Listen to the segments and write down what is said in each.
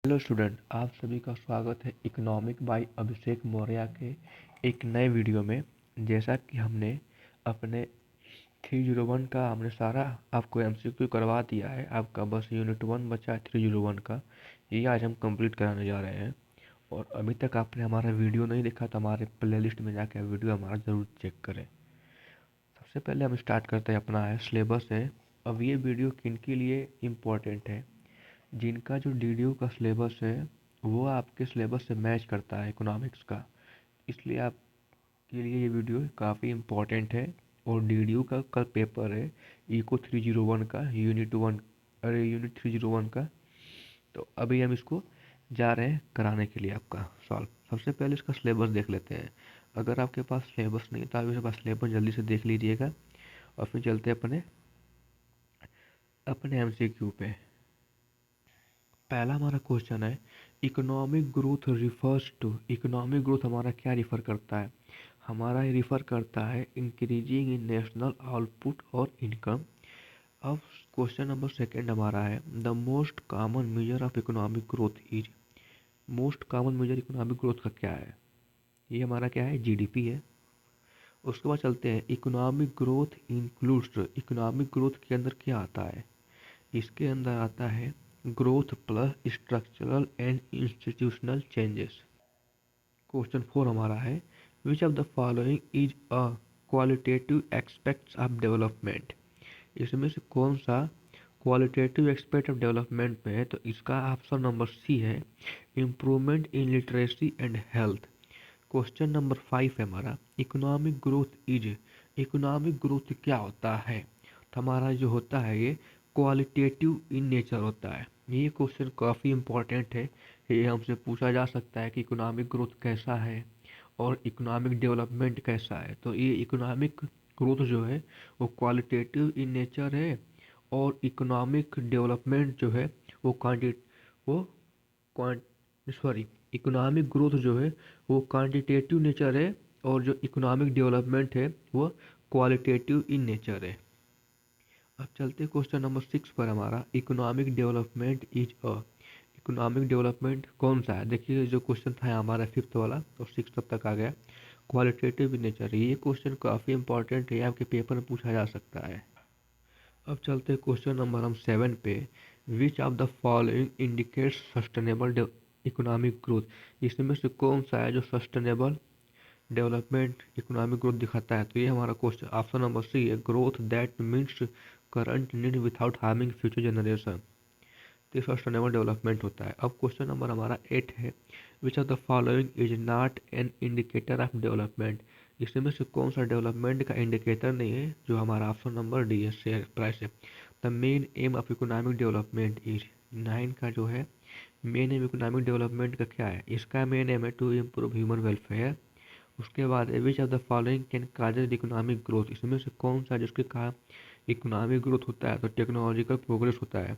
Hello student, आप सभी का स्वागत है इकोनॉमिक बाय अभिषेक मौर्य के एक नए वीडियो में। जैसा कि हमने अपने 301 का हमने सारा आपको एमसीक्यू करवा दिया है। आपका बस यूनिट 1 बचा है 301 का, ये आज हम कंप्लीट कराने जा रहे हैं। और अभी तक आपने हमारा वीडियो नहीं देखा तो हमारे प्लेलिस्ट में जाकर वीडियो हमारा ज़रूर चेक करें। सबसे पहले हम स्टार्ट करते हैं, अपना है सिलेबस है। अब ये वीडियो किन के लिए इम्पोर्टेंट है? जिनका जो डीडीयू का सिलेबस है वो आपके सिलेबस से मैच करता है इकोनॉमिक्स का, इसलिए आपके लिए ये वीडियो काफ़ी इम्पोर्टेंट है। और डीडीयू का कल पेपर है इको 301 का, यूनिट 301 का। तो अभी हम इसको जा रहे हैं कराने के लिए आपका सॉल्व। सबसे पहले इसका सिलेबस देख लेते हैं। अगर आपके पास सिलेबस नहीं है तो आप इसके पास सिलेबस जल्दी से देख लीजिएगा और फिर चलते हैं अपने अपने एमसीक्यू पे। पहला हमारा क्वेश्चन है, economic growth refers to. Economic growth हमारा क्या रिफ़र करता है? हमारा ये रिफ़र करता है इंक्रीजिंग इन नेशनल आउटपुट और इनकम। अब क्वेश्चन नंबर सेकेंड हमारा है, the most common measure of economic growth is. Most common measure economic growth का क्या है? ये हमारा क्या है? जीडीपी है। उसके बाद चलते हैं, economic growth includes. Economic growth के अंदर क्या आता है? इसके अंदर आता है growth plus structural and institutional changes. Question 4 हमारा है, विच of the following is a qualitative aspects of development. इसमें से कौन सा क्वालिटेटिव एस्पेक्ट ऑफ डेवलपमेंट में है? तो इसका ऑप्शन नंबर सी है, improvement in literacy and health. Question number 5 है हमारा, economic growth is. Economic growth क्या होता है? तो हमारा जो होता है ये क्वालिटेटिव इन नेचर होता है। ये क्वेश्चन काफ़ी इम्पोर्टेंट है। ये हमसे पूछा जा सकता है कि इकोनॉमिक ग्रोथ कैसा है और इकोनॉमिक डेवलपमेंट कैसा है। तो ये इकोनॉमिक ग्रोथ जो है वो क्वालिटेटिव इन नेचर है और इकोनॉमिक डेवलपमेंट जो है वो वो सॉरी, इकोनॉमिक ग्रोथ जो है वो क्वांटिटेटिव नेचर है और जो इकोनॉमिक डेवलपमेंट है वो क्वालिटेटिव इन नेचर है। अब चलते क्वेश्चन नंबर 6 पर हमारा, economic development is a. Economic development कौन सा है? देखिए जो क्वेश्चन था हमारा 5th वाला और 6th तब तक आ गया, क्वालिटेटिव इन नेचर। ये क्वेश्चन काफ़ी इंपॉर्टेंट है, आपके पेपर में पूछा जा सकता है। अब चलते क्वेश्चन नंबर हम 7 पे, विच of the following indicates sustainable economic growth. इसमें से कौन सा है जो सस्टेनेबल डेवलपमेंट इकोनॉमिक ग्रोथ दिखाता है? तो ये हमारा क्वेश्चन ऑप्शन नंबर सी है, growth that means current need without harming future generation. तो ये सस्टेनेबल डेवलपमेंट होता है। अब क्वेश्चन नंबर हमारा 8 है, विच of the following is not an indicator of development. इसमें से कौन सा डेवलपमेंट का इंडिकेटर नहीं है? जो हमारा ऑप्शन नंबर डी है, शेयर प्राइस है। The main M of economic development is. 9 का जो है मेन एम इकोनॉमिक डेवलपमेंट का क्या है? इसका मेन एम है टू इम्प्रूव ह्यूमन वेलफेयर। उसके बाद विच of the following can causes economic growth. इसमें से कौन सा जिसके कारण इकोनॉमिक ग्रोथ होता है? तो टेक्नोलॉजिकल प्रोग्रेस होता है।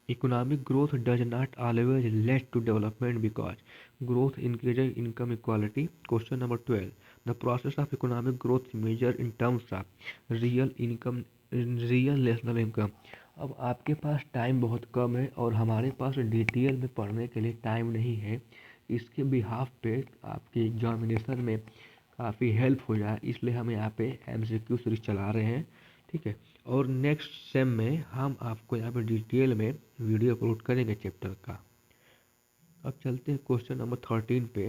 Economic growth does not always lead to development because growth increases income equality. Question number 12, the process of economic growth measure in terms of real income, real national income. अब आपके पास time बहुत कम है और हमारे पास detail में पढ़ने के लिए टाइम नहीं है। इसके बिहाफ पे आपके एग्जामिनेशन में काफ़ी हेल्प हो जाए इसलिए हम यहाँ पे एमसीक्यू सीरीज चला रहे हैं, ठीक है। और नेक्स्ट सेम में हम आपको यहाँ पे डिटेल में वीडियो अपलोड करेंगे चैप्टर का। अब चलते हैं क्वेश्चन नंबर 13 पे,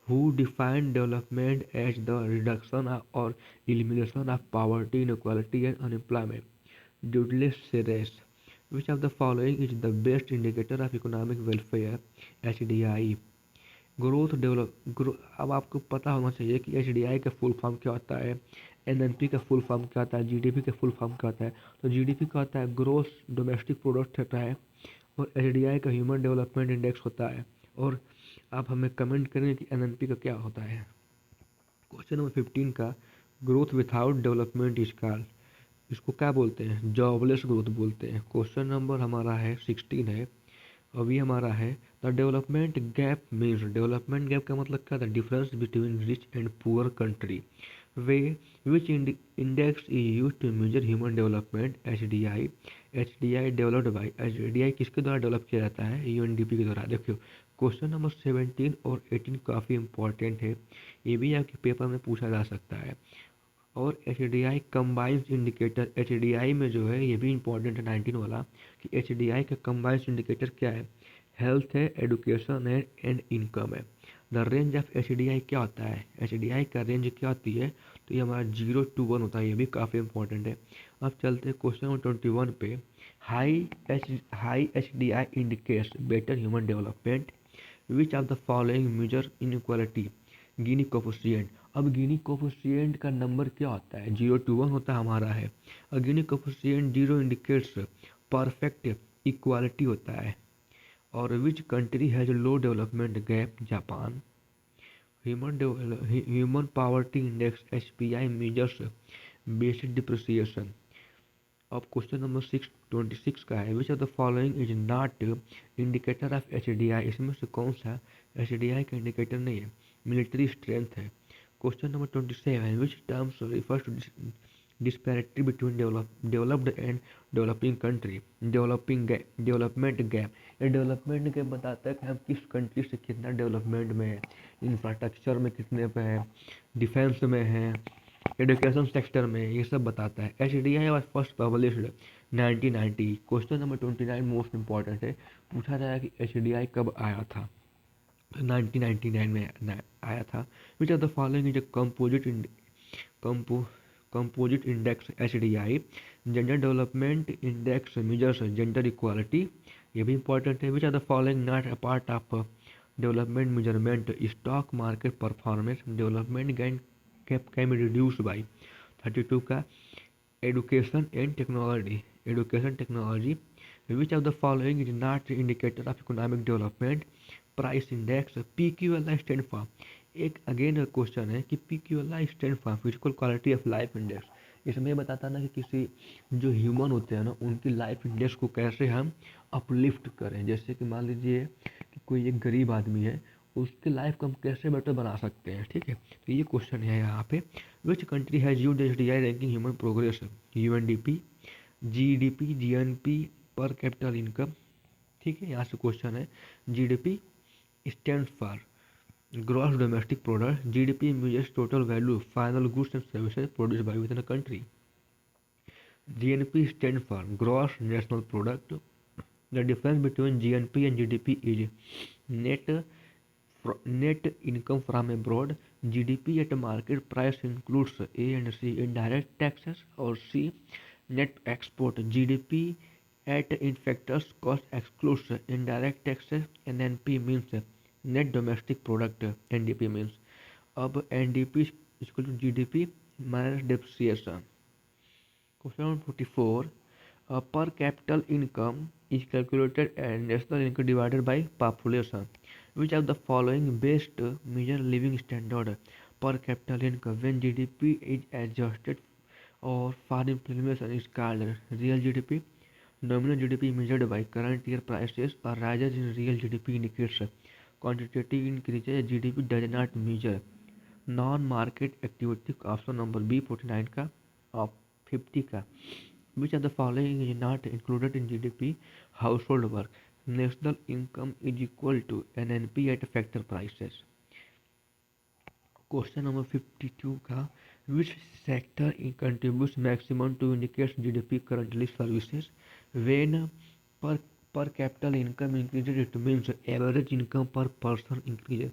who define development as the reduction और elimination of poverty, inequality and unemployment. Dudley Seers, which of the following is the best indicator of economic welfare? HDI growth अब आपको पता होना चाहिए कि HDI का फुल फॉर्म क्या होता है, NNP का फुल फॉर्म क्या होता है, GDP का फुल फॉर्म क्या होता है। तो GDP का होता है ग्रोस डोमेस्टिक प्रोडक्ट होता है और HDI का ह्यूमन डेवलपमेंट इंडेक्स होता है। और आप हमें कमेंट करेंगे कि NNP का क्या होता है। क्वेश्चन नंबर 15 का, growth without development is called. इसको क्या बोलते हैं? जॉबलेस ग्रोथ बोलते हैं। क्वेश्चन नंबर हमारा है 16 है। अभी हमारा है, the development gap means. Development gap का मतलब क्या था? Difference between rich and poor country. Way which index is use to measure human development? HDI। HDI developed by, HDI किसके द्वारा डेवलप किया जाता है? UNDP के द्वारा। देखियो क्वेश्चन नंबर 17 और 18 काफ़ी इंपॉर्टेंट है, ये भी आपके पेपर में पूछा जा सकता है। और HDI कंबाइंड इंडिकेटर, HDI में जो है ये भी इंपॉर्टेंट है 19 वाला, कि HDI का कंबाइंड इंडिकेटर क्या है? हेल्थ है, एडुकेशन है एंड इनकम है। द रेंज ऑफ HDI क्या होता है? HDI का रेंज क्या होती है? तो ये हमारा 0 to 1 होता है, ये भी काफ़ी इंपॉर्टेंट है। अब चलते हैं क्वेश्चन नंबर 21 पे। High HDI indicates better human development, which of the following measure inequality? Gini coefficient. अब गिनी कोफिशिएंट का नंबर क्या होता है? 0 to 1 होता है हमारा है, और गिनी कोफिशिएंट 0 इंडिकेट्स परफेक्ट इक्वालिटी होता है। और which country has low development gap? Japan. Human poverty index HPI measures basic depreciation. अब क्वेश्चन नंबर 26 का है, विच of the following is not indicator of HDI? इसमें से कौन सा HDI का इंडिकेटर नहीं है? मिलिट्री स्ट्रेंथ है। Question number 27, which terms refers to disparity between developed and developing country? Development gap. ये डेवलपमेंट गैप बताता है कि हम किस कंट्री से कितना डेवलपमेंट में है, इंफ्रास्ट्रक्चर में कितने पे है, डिफेंस में है, एजुकेशन सेक्टर में, ये सब बताता है। HDI was first published 1990। Question number 29 most important है, पूछा जाएगा कि HDI कब आया था? 1999 में आया था। Which of the following is a composite index HDI? Gender development index measures gender equality, ये भी इंपॉर्टेंट है। Which are the following not a part of development measurement? Stock market performance, development gap can be reduced by. 32 का education and technology, education technology. Which of the following is not indicator of economic development? Price index. PQLI stand for, एक again question है कि PQLI stand for physical quality of life index. इसमें ये बताता ना कि किसी जो ह्यूमन होते हैं ना, उनकी लाइफ इंडेक्स को कैसे हम अपलिफ्ट करें। जैसे कि मान लीजिए कि कोई एक गरीब आदमी है, उसकी लाइफ को हम कैसे बेटर बना सकते हैं, ठीक है। तो ये क्वेश्चन है यहाँ पे, which country has used HDI ranking human progress? UNDP, GDP, GNP, पर कैपिटल इनकम, ठीक है। यहाँ से क्वेश्चन है, GDP stands for gross domestic product, GDP measures total value final goods and services produced by within a country, GNP stands for gross national product. The difference between GNP and GDP is net net income from abroad. GDP at market price includes A and C indirect taxes, or C net export. GDP at infactors cost excludes indirect taxes, and NP means net domestic product, NDP means। अब NDP is equal to GDP minus depreciation। Question number 44, per capital income is calculated as national income divided by population. Which of the following best measure living standard? Per capital income when GDP is adjusted or for inflation is called real GDP. Nominal GDP measured by current year prices or rises in real GDP indicates quantitative increases GDP does not measure non-market activity। Option number B 49 का और 50 का। Which are the following is not included in GDP? Household work, national income is equal to NNP at factor prices. Question number 52 का, which sector contributes maximum to indicate GDP currently? Services. When per capital income increases, it means average income per person increases।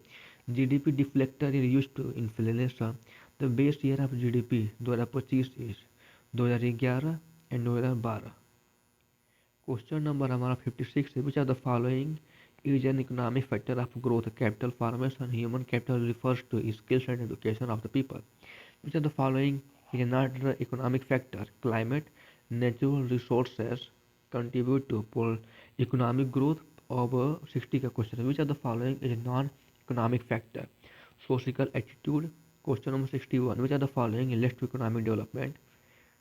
GDP deflector is used to inflation। The base year of GDP 2025 is 2011 and 2012। Question number हमारा 56 है, which are the following is an economic factor of growth? Capital formation, human capital refers to skills and education of the people. Which are the following is not the economic factor? Climate, natural resources contribute to economic growth. Of 60 का question है, which are the following is non economic factor? Social attitude. Question number 61, which are the following list to economic development?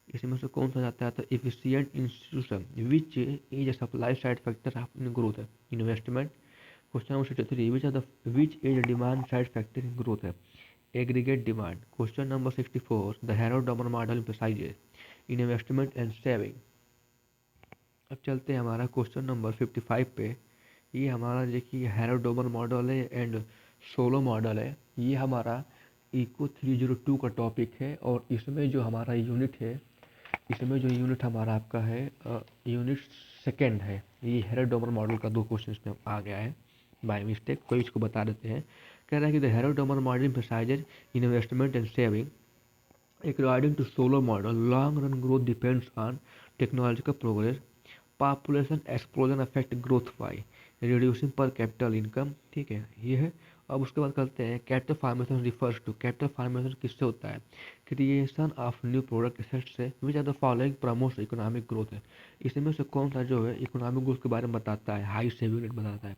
इसमें से कौन सा जाता है? तो efficient institution, which is a supply side factor of in growth है? Investment. Question number 63, which is demand side factor in growth है? Aggregate demand. Question number 64, the Harrod Domar model emphasizes investment and saving. अब चलते हैं हमारा question number 55 पे। ये हमारा देखिए हेरोडोमन मॉडल है एंड सोलो मॉडल है। ये हमारा इको 302 का टॉपिक है और इसमें जो हमारा यूनिट है, इसमें जो यूनिट हमारा आपका है यूनिट सेकंड है। ये हेरोडोमन मॉडल का 2 क्वेश्चन इसमें आ गया है बाय मिस्टेक, कोई इसको बता देते हैं। कह रहा है कि the Harrod Domar model emphasizes investment and saving. According to Solow model, long-run growth depends on technological progress. Population explosion affect growth by reducing per capital income। ठीक है, ये है। अब उसके बाद करते हैं capital formation refers to. Capital formation किससे होता है? Creation of new product assets से। Which are the following promotes economic growth है। इसमें से कौन सा जो है इकोनॉमिक ग्रोथ के बारे में बताता है? हाई सेविंग रेट बताता है।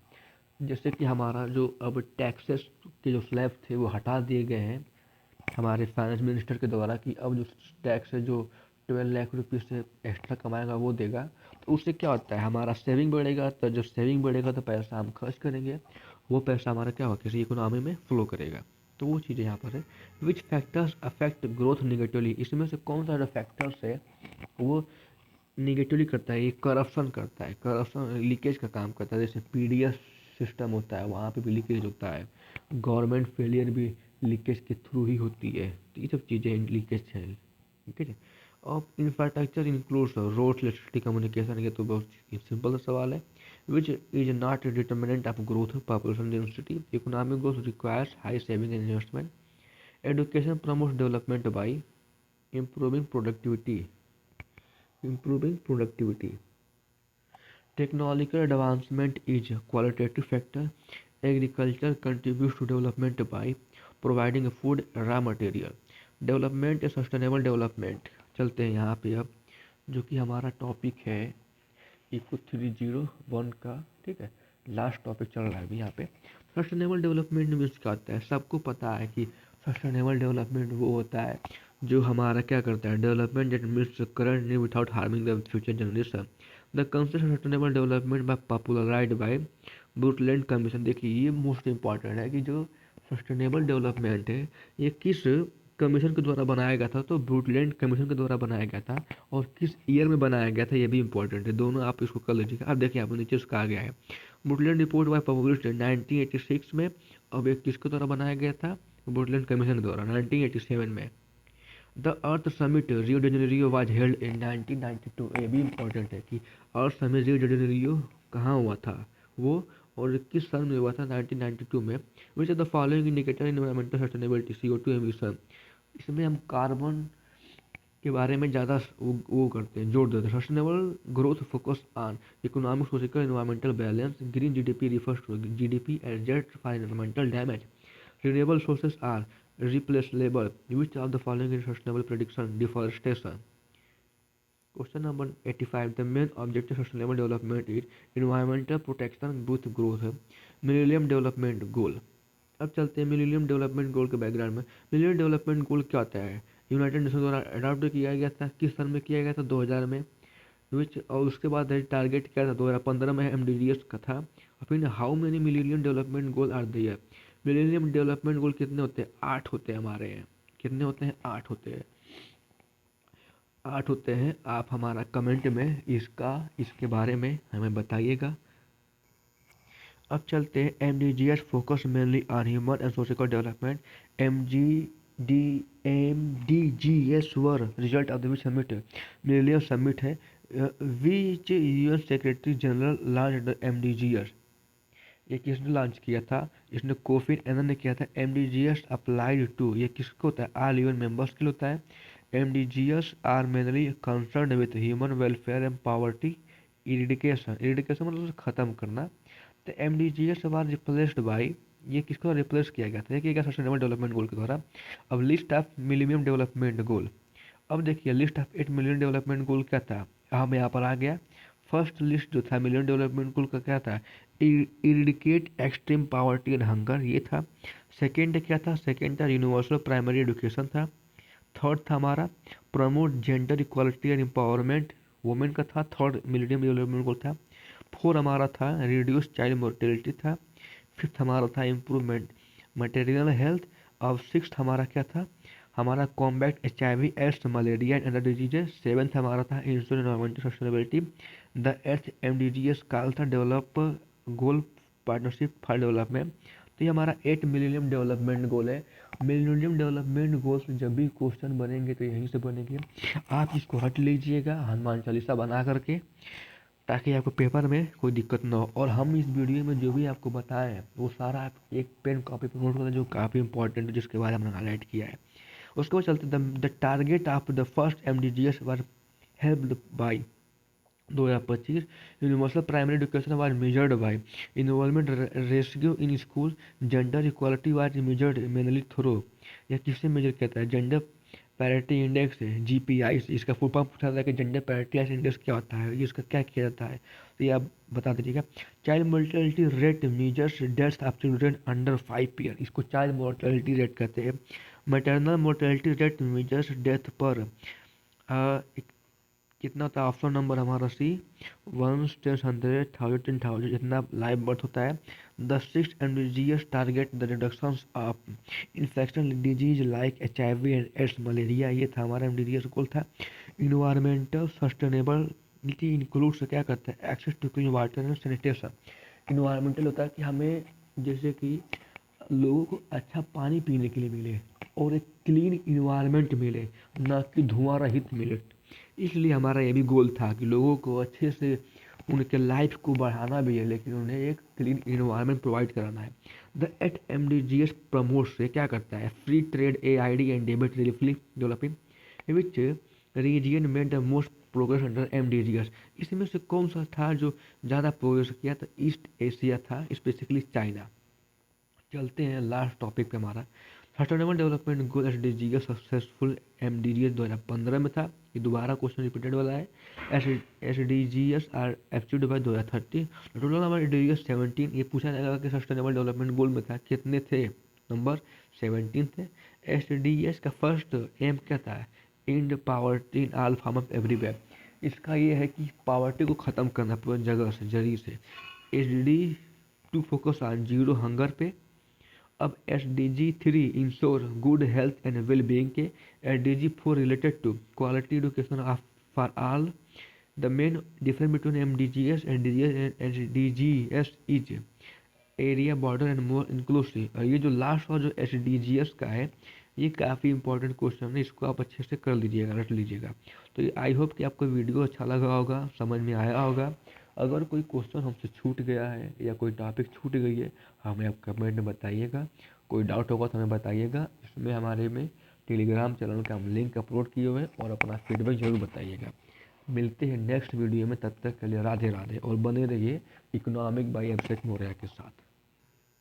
जैसे कि हमारा जो अब टैक्सेस के जो स्लैब थे वो हटा दिए गए हैं हमारे फाइनेंस मिनिस्टर के द्वारा कि अब जो टैक्स है जो 12 लाख रुपये से एक्स्ट्रा कमाएगा वो देगा। तो उससे क्या होता है हमारा सेविंग बढ़ेगा, तो जब सेविंग बढ़ेगा तो पैसा हम खर्च करेंगे, वो पैसा हमारा क्या होगा किसी इकोनॉमी में फ्लो करेगा। तो वो चीज़ें यहाँ पर है। विच फैक्टर्स अफेक्ट ग्रोथ निगेटिवली। इसमें से कौन सा जो फैक्टर्स है वो निगेटिवली करता है? ये करप्शन करता है, करप्शन लीकेज का काम करता है। जैसे पीडीएस सिस्टम होता है वहाँ पे भी लीकेज होता है, गवर्नमेंट फेलियर भी लीकेज के थ्रू ही होती है। तो ये सब चीज़ें लीकेज है, ठीक है। और infrastructure includes road, electricity, communication. ये तो बहुत सिंपल सा सवाल है। Which is not determinant of growth, population density. Economic growth requires high saving and investment. Education promotes development by improving productivity, improving productivity. Technological advancement is a qualitative factor. Agriculture contributes to development by providing food raw material. Development या sustainable development. चलते हैं यहाँ पे अब जो कि हमारा topic है इको 301 का, ठीक है, लास्ट टॉपिक चल रहा है अभी यहाँ पे। सस्टेनेबल डेवलपमेंट मीन्स क्या होता है? सबको पता है कि सस्टेनेबल डेवलपमेंट वो होता है जो हमारा क्या करता है, development that meets current need without harming the future generation. The concept of sustainable development by popularized by Brundtland commission. देखिए ये मोस्ट इंपॉर्टेंट है कि जो सस्टेनेबल डेवलपमेंट है ये किस कमीशन के द्वारा बनाया गया था? तो ब्रूटलैंड कमीशन के द्वारा बनाया गया था। और किस ईयर में बनाया गया था ये भी इंपॉर्टेंट है, दोनों आप इसको कर लीजिएगा। अब देखिए आप नीचे उसका आ गया है ब्रूटलैंड रिपोर्ट बाय पब्लिश्ड 1986 में। अब ये किसके द्वारा बनाया गया था? ब्रूटलैंड कमीशन के द्वारा 1987 में। The earth summit Rio de Janeiro was held in 1992। ये भी इंपॉर्टेंट है कि अर्थ समिट रियो de Janeiro कहाँ हुआ था वो और किस साल में हुआ था? 1992 में। Which are the following indicator environmental sustainability, CO2 emission. इसमें हम कार्बन के बारे में ज़्यादा वो करते हैं, जोर देते हैं। Sustainable growth focus on economic, social, environmental balance. Green GDP refers to GDP adjust for environmental damage. Renewable sources are replaceable. Which of the following is sustainable prediction? Deforestation. Question number 85. The main objective of sustainable development is environmental protection with growth. Millennium development गोल। अब चलते हैं millennium development गोल के background में। Millennium development गोल क्या होता है? United nation द्वारा adopt किया गया था। किस साल में किया गया था? 2000 में। विच और उसके बाद टारगेट क्या था? 2015 में MDGs का था। और फिर how many millennium development goal are there? Millennium development goal कितने होते हैं? 8 होते हैं हमारे यहाँ। कितने होते हैं? 8 होते हैं। 8 होते हैं। आप हमारा कमेंट में इसके बारे में हमें बताइएगा। अब चलते हैं MDGs focus mainly on human and social development. MDGs were result of the which summit? Millennium summit है। विच UN secretary general launch the MDGs? ये किसने लॉन्च किया था? इसने कोफी एनन ने किया था। MDGs अप्लाइड टू, ये किसको होता है? ऑल UN मेंबर्स के लिए होता है। MDGs are mainly concern with human welfare and poverty eradication. Eradication मतलब खत्म करना। तो MDGs वाज रिप्लेस्ड बाय, ये किसको रिप्लेस किया गया था? ये किया गया सस्टेनेबल डेवलपमेंट गोल के द्वारा। अब लिस्ट ऑफ मिलेनियम डेवलपमेंट गोल। अब देखिए list of 8 million development goal क्या था? हम यहाँ पर आ गया। फर्स्ट लिस्ट जो था मिलियन डेवलपमेंट गोल का क्या था? इरिडिकेट एक्सट्रीम पॉवर्टी एंड हंगर, ये था। सेकेंड क्या था? सेकेंड था यूनिवर्सल प्राइमरी एजुकेशन था। थर्ड था हमारा promote gender equality and empowerment, women का था। थर्ड मिलियन डेवलपमेंट गोल था। फोर हमारा था रिड्यूस चाइल्ड मोर्टेलिटी था। फिफ्थ हमारा था इम्प्रूवमेंट मटेरियल हेल्थ। और सिक्स हमारा क्या था? हमारा combat HIV AIDS malaria and other diseases. Seventh हमारा था ensure environmental sustainability. The eighth MDGs call था develop goal partnership for development. तो ये हमारा 8 मिलेनियम डेवलपमेंट गोल है। मिलेनियम डेवलपमेंट गोल से जब भी क्वेश्चन बनेंगे तो यहीं से बनेंगे। आप इसको रट लीजिएगा हनुमान चालीसा बना करके, ताकि आपको पेपर में कोई दिक्कत ना हो। और हम इस वीडियो में जो भी आपको बताए हैं वो सारा आप एक पेन कॉपी पर नोट करें, जो काफ़ी इंपॉर्टेंट है, जिसके बारे में हमने हाईलाइट किया है। उसके बाद चलते the target of the first MDGs were helped by 2025 universal primary education was measured by involvement ratio in school, gender equality was measured mainly through. यह किससे मेजर कहता है? जेंडर पैरिटी इंडेक्स है, GPI से। इसका फुल फॉर्म पूछा था कि जेंडर पैरिटी इंडेक्स क्या होता है, ये इसका क्या किया जाता है, तो ये आप बता दीजिएगा। Child mortality rate measures deaths of children under 5 year, इसको चाइल्ड मोर्टेलिटी रेट कहते हैं। Maternal mortality rate measures death पर कितना होता है? ऑप्शन नंबर हमारा C, 1, 10, 100, 1000, 10,000 जितना लाइव बर्थ होता है। The 6 MDGs target the reduction of infection disease like HIV and AIDS malaria, ये था हमारा MDGs गोल था। इन्वायरमेंटल सस्टेनेबिलिटी इंक्लूड्स क्या करता है? Access to clean water and sanitation. Environmental होता है कि हमें जैसे कि लोगों को अच्छा पानी पीने के लिए मिले और एक क्लीन इन्वायरमेंट मिले, ना कि धुआं रहित मिले। इसलिए हमारा ये भी गोल था कि लोगों को अच्छे से उनके लाइफ को बढ़ाना भी है, लेकिन उन्हें एक क्लीन इन्वायरमेंट प्रोवाइड कराना है। द 8 MDGs प्रमोट से क्या करता है? Free trade, AID and debit relief developing, which region made the most progress under MDGs। इसमें से कौन सा था जो ज़्यादा प्रोग्रेस किया? तो ईस्ट एशिया था, स्पेसिफिकली चाइना। चलते हैं लास्ट टॉपिक पे हमारा। Sustainable development goal SDGs successful MDGs 2015 में था। ये दोबारा क्वेश्चन रिपीटेड वाला है। SDGs are achieved by 2030। Total हमारे SDGs 17। ये पूछा जाएगा कि सस्टेनेबल डेवलपमेंट गोल में था कितने थे? नंबर 17 थे। SDGs का फर्स्ट एम क्या था? And poverty in all form of everywhere. इसका ये है कि पावर्टी को ख़त्म करना पूरी जगह से, जरिए से। SDG 2 focus on zero hunger पे। अब SDG 3 ensure good health and well being के। SDG 4 related to quality education for all. The main difference between MDGs and SDGs is area, border and more inclusive. और ये जो last और जो SDGs का है, ये काफ़ी इंपॉर्टेंट क्वेश्चन है, इसको आप अच्छे से कर लीजिएगा, रट लीजिएगा। तो ये आई होप कि आपको वीडियो अच्छा लगा होगा, समझ में आया होगा। अगर कोई क्वेश्चन हमसे छूट गया है या कोई टॉपिक छूट गई है, हमें आप कमेंट में बताइएगा। कोई डाउट होगा तो हमें बताइएगा। इसमें हमारे में टेलीग्राम चैनल का हम लिंक अपलोड किए हुए हैं, और अपना फीडबैक जरूर बताइएगा। मिलते हैं नेक्स्ट वीडियो में, तब तक के लिए राधे राधे, और बने रहिए इकोनॉमिक बाई अभिषेक मौर्य के साथ।